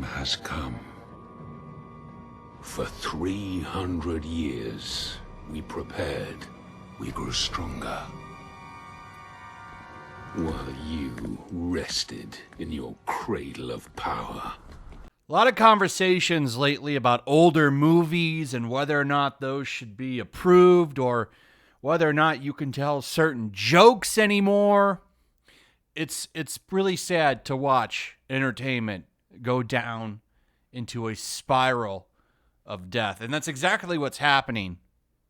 has come. For 300 years, we prepared, we grew stronger. While you rested in your cradle of power. A lot of conversations lately about older movies and whether or not those should be approved or whether or not you can tell certain jokes anymore. It's really sad to watch entertainment go down into a spiral of death. And that's exactly what's happening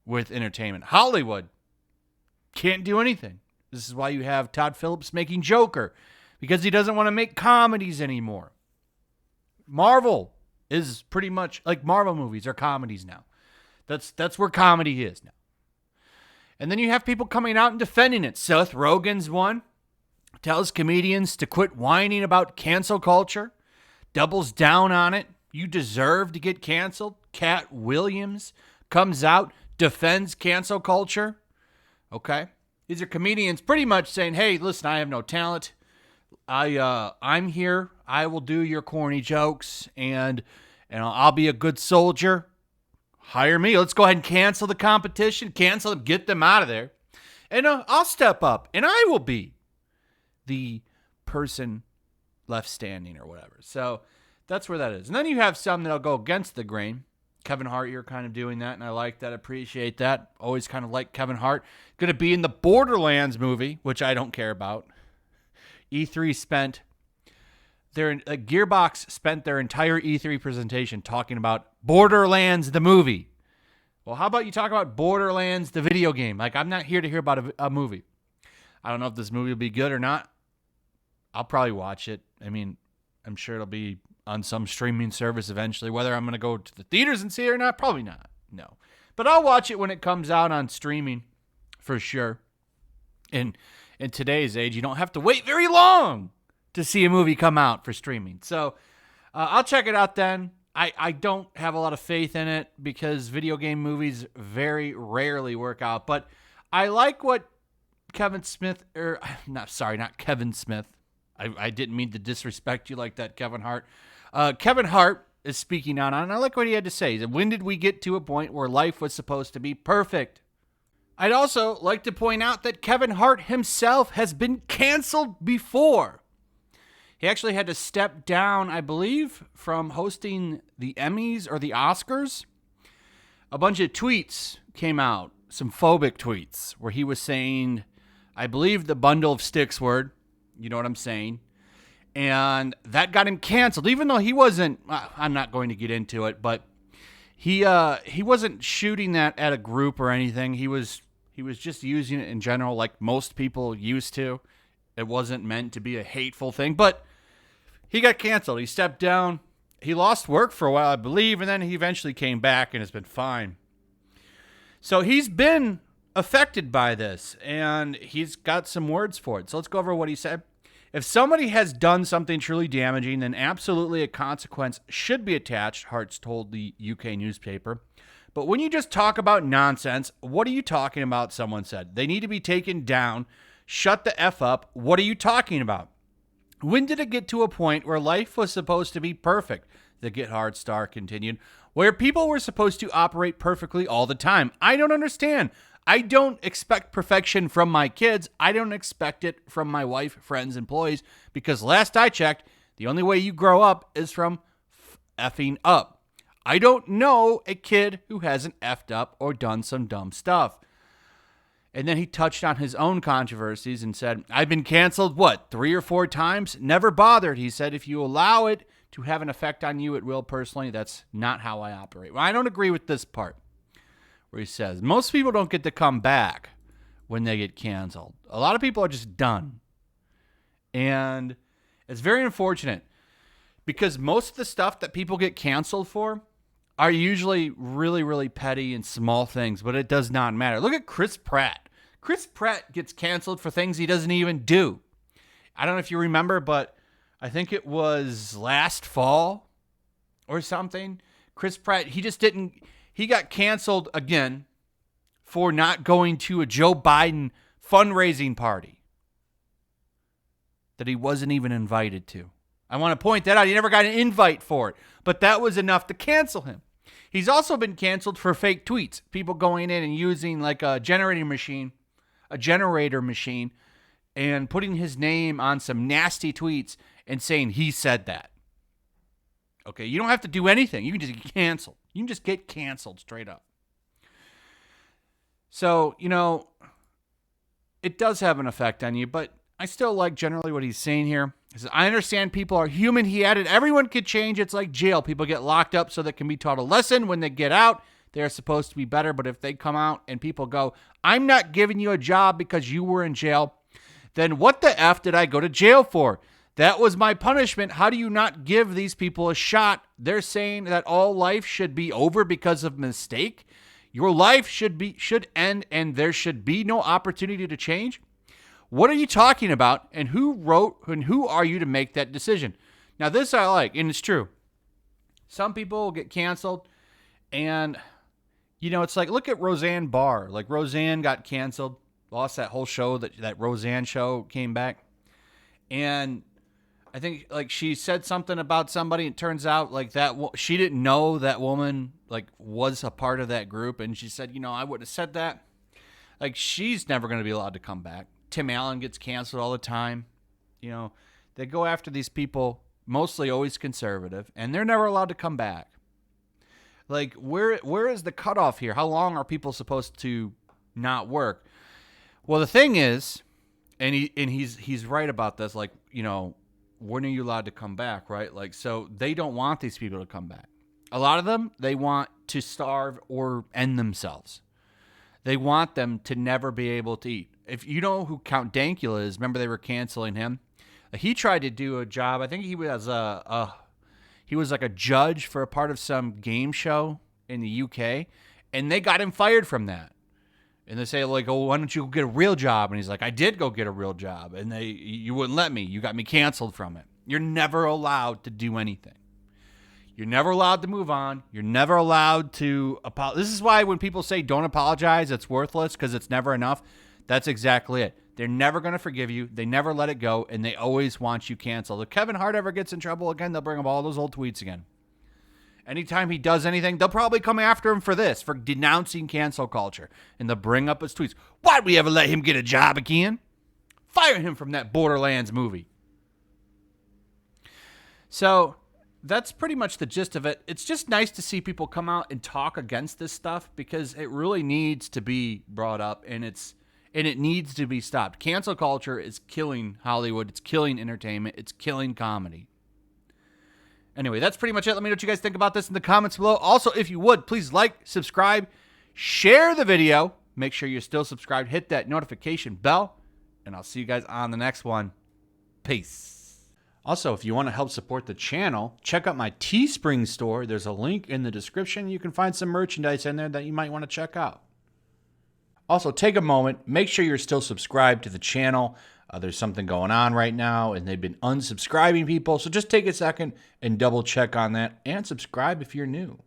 with entertainment. Hollywood can't do anything. This is why you have Todd Phillips making Joker, because he doesn't want to make comedies anymore. Marvel is pretty much like Marvel movies are comedies now. That's where comedy is now. And then you have people coming out and defending it. Seth Rogen's one, tells comedians to quit whining about cancel culture, doubles down on it. You deserve to get canceled. Cat Williams comes out, defends cancel culture. Okay? These are comedians pretty much saying, hey, listen, I have no talent. I'm here. I will do your corny jokes, and I'll be a good soldier. Hire me. Let's go ahead and cancel the competition. Cancel them. Get them out of there. And I'll step up, and I will be the person left standing or whatever. So that's where that is. And then you have some that'll go against the grain. Kevin Hart, you're kind of doing that, and I like that. Appreciate that. Always kind of like Kevin Hart. Going to be in the Borderlands movie, which I don't care about. E3 spent Gearbox spent their entire E3 presentation talking about Borderlands the movie. Well, how about you talk about Borderlands the video game? Like, I'm not here to hear about a movie. I don't know if this movie will be good or not. I'll probably watch it. I mean, I'm sure it'll be on some streaming service eventually. Whether I'm going to go to the theaters and see it or not, probably not. No. But I'll watch it when it comes out on streaming for sure. In today's age, you don't have to wait very long to see a movie come out for streaming. So I'll check it out then. I don't have a lot of faith in it because video game movies very rarely work out. But I like what Kevin Smith, not Kevin Smith. I didn't mean to disrespect you like that, Kevin Hart. Kevin Hart is speaking out on, and I like what he had to say. He said, when did we get to a point where life was supposed to be perfect? I'd also like to point out that Kevin Hart himself has been canceled before. He actually had to step down, I believe, from hosting the Emmys or the Oscars. A bunch of tweets came out, some phobic tweets, where he was saying, I believe the bundle of sticks word, you know what I'm saying, and that got him canceled, even though he wasn't, I'm not going to get into it, but he wasn't shooting that at a group or anything. He was just using it in general like most people used to. It wasn't meant to be a hateful thing, but he got canceled. He stepped down. He lost work for a while, I believe, and then he eventually came back and has been fine. So he's been affected by this, and he's got some words for it. So let's go over what he said. If somebody has done something truly damaging, then absolutely a consequence should be attached, Hart's told the UK newspaper. But when you just talk about nonsense, what are you talking about, someone said. They need to be taken down. Shut the F up. What are you talking about? When did it get to a point where life was supposed to be perfect? The Get Hard star continued. Where people were supposed to operate perfectly all the time. I don't understand. I don't expect perfection from my kids. I don't expect it from my wife, friends, employees, because last I checked, the only way you grow up is from effing up. I don't know a kid who hasn't effed up or done some dumb stuff. And then he touched on his own controversies and said, I've been canceled, 3 or 4 times? Never bothered. He said, if you allow it to have an effect on you, it will personally. That's not how I operate. Well, I don't agree with this part where he says, most people don't get to come back when they get canceled. A lot of people are just done. And it's very unfortunate because most of the stuff that people get canceled for are usually really, really petty and small things, but it does not matter. Look at Chris Pratt. Chris Pratt gets canceled for things he doesn't even do. I don't know if you remember, but I think it was last fall or something. Chris Pratt, he got canceled again for not going to a Joe Biden fundraising party that he wasn't even invited to. I want to point that out. He never got an invite for it, but that was enough to cancel him. He's also been canceled for fake tweets. People going in and using like a generator machine, and putting his name on some nasty tweets and saying he said that. Okay, you don't have to do anything. You can just get canceled. You can just get canceled straight up. So, it does have an effect on you, but I still like generally what he's saying here. He says, I understand people are human. He added, everyone could change. It's like jail. People get locked up so they can be taught a lesson. When they get out, they're supposed to be better. But if they come out and people go, I'm not giving you a job because you were in jail, then what the F did I go to jail for? That was my punishment. How do you not give these people a shot? They're saying that all life should be over because of mistake. Your life should end and there should be no opportunity to change. What are you talking about? And who are you to make that decision? Now this I like, and it's true. Some people will get canceled, and it's like, look at Roseanne Barr. Like Roseanne got canceled, lost that whole show, that Roseanne show came back. And I think like she said something about somebody, and it turns out like that she didn't know that woman like was a part of that group, and she said, I wouldn't have said that. Like she's never going to be allowed to come back. Tim Allen gets canceled all the time. They go after these people, mostly always conservative, and they're never allowed to come back. Like where is the cutoff here? How long are people supposed to not work? Well, the thing is, and he's right about this. Like when are you allowed to come back, right? Like, so they don't want these people to come back. A lot of them, they want to starve or end themselves. They want them to never be able to eat. If you know who Count Dankula is, remember they were canceling him? He tried to do a job. I think he was like a judge for a part of some game show in the UK, and they got him fired from that. And they say, like, oh, why don't you go get a real job? And he's like, I did go get a real job. And you wouldn't let me. You got me canceled from it. You're never allowed to do anything. You're never allowed to move on. You're never allowed to apologize. This is why when people say don't apologize, it's worthless because it's never enough. That's exactly it. They're never going to forgive you. They never let it go, and they always want you canceled. If Kevin Hart ever gets in trouble again, they'll bring up all those old tweets again. Anytime he does anything, they'll probably come after him for this, for denouncing cancel culture. And they'll bring up his tweets. Why'd we ever let him get a job again? Fire him from that Borderlands movie. So that's pretty much the gist of it. It's just nice to see people come out and talk against this stuff because it really needs to be brought up, and it needs to be stopped. Cancel culture is killing Hollywood. It's killing entertainment. It's killing comedy. Anyway, that's pretty much it. Let me know what you guys think about this in the comments below. Also, if you would, please like, subscribe, share the video. Make sure you're still subscribed. Hit that notification bell, and I'll see you guys on the next one. Peace. Also, if you want to help support the channel, check out my Teespring store. There's a link in the description. You can find some merchandise in there that you might want to check out. Also, take a moment. Make sure you're still subscribed to the channel. There's something going on right now, and they've been unsubscribing people. So just take a second and double check on that and subscribe if you're new.